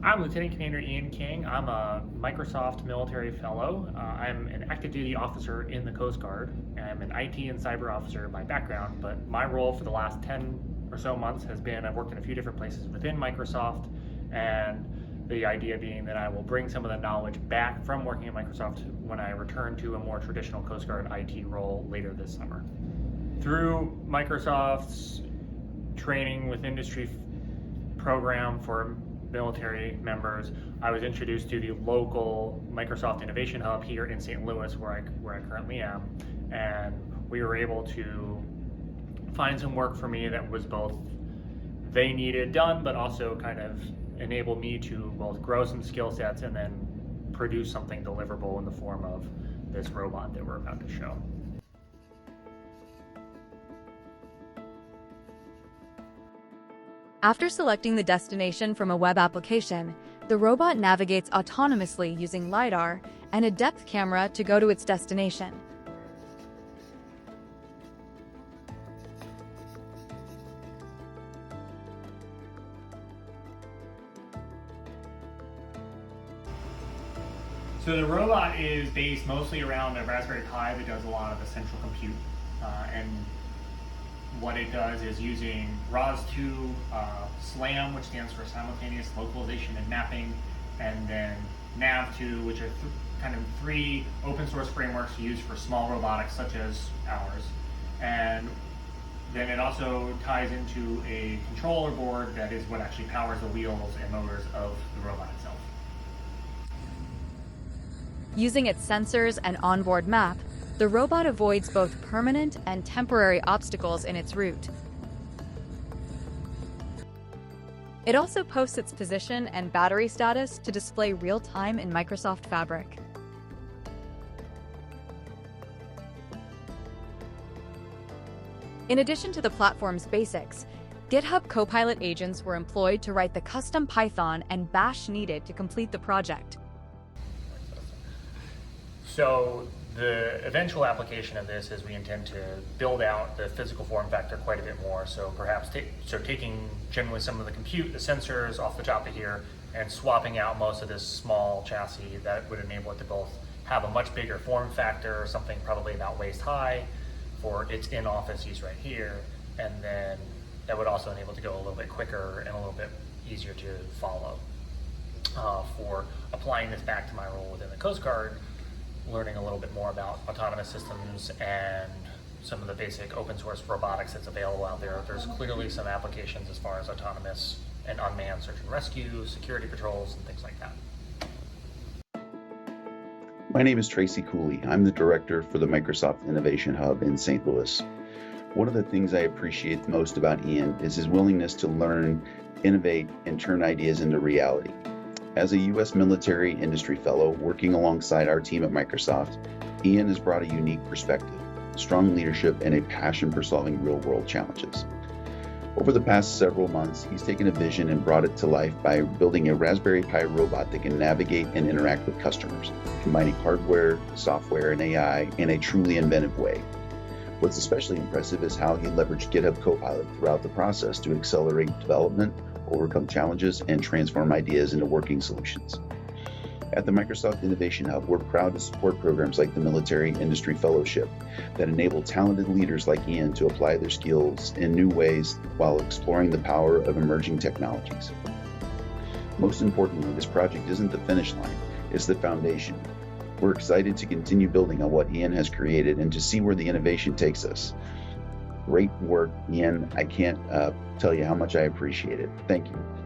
I'm Lieutenant Commander Ian King. I'm a Microsoft military fellow. I'm an active duty officer in the Coast Guard. I'm an IT and cyber officer by background, but my role for the last 10 or so months has been I've worked in a few different places within Microsoft, and the idea being that I will bring some of the knowledge back from working at Microsoft when I return to a more traditional Coast Guard IT role later this summer. Through Microsoft's training with industry program for military members, I was introduced to the local Microsoft Innovation Hub here in St. Louis, where I currently am, and we were able to find some work for me that was both they needed done, but also kind of enable me to both grow some skill sets and then produce something deliverable in the form of this robot that we're about to show. After selecting the destination from a web application, the robot navigates autonomously using LiDAR and a depth camera to go to its destination. So the robot is based mostly around a Raspberry Pi that does a lot of the central compute, and what it does is using ROS2 SLAM, which stands for simultaneous localization and mapping, and then NAV2, which are kind of three open source frameworks used for small robotics such as ours. And then it also ties into a controller board that is what actually powers the wheels and motors of the robot itself. Using its sensors and onboard map, the robot avoids both permanent and temporary obstacles in its route. It also posts its position and battery status to display real-time in Microsoft Fabric. In addition to the platform's basics, GitHub Copilot agents were employed to write the custom Python and Bash needed to complete the project. So the eventual application of this is we intend to build out the physical form factor quite a bit more. So perhaps taking generally some of the compute, the sensors off the top of here, and swapping out most of this small chassis that would enable it to both have a much bigger form factor, something probably about waist high for its in-office use right here, and then that would also enable it to go a little bit quicker and a little bit easier to follow. For applying this back to my role within the Coast Guard, learning a little bit more about autonomous systems and some of the basic open source robotics that's available out there. There's clearly some applications as far as autonomous and unmanned search and rescue, security patrols, and things like that. My name is Tracy Cooley. I'm the director for the Microsoft Innovation Hub in St. Louis. One of the things I appreciate most about Ian is his willingness to learn, innovate, and turn ideas into reality. As a U.S. military industry fellow working alongside our team at Microsoft, Ian has brought a unique perspective, strong leadership, and a passion for solving real-world challenges. Over the past several months, he's taken a vision and brought it to life by building a Raspberry Pi robot that can navigate and interact with customers, combining hardware, software, and AI in a truly inventive way. What's especially impressive is how he leveraged GitHub Copilot throughout the process to accelerate development, overcome challenges, and transform ideas into working solutions. At the Microsoft Innovation Hub, we're proud to support programs like the Military Industry Fellowship that enable talented leaders like Ian to apply their skills in new ways while exploring the power of emerging technologies. Most importantly, this project isn't the finish line, it's the foundation. We're excited to continue building on what Ian has created and to see where the innovation takes us. Great work, Ian. I can't tell you how much I appreciate it. Thank you.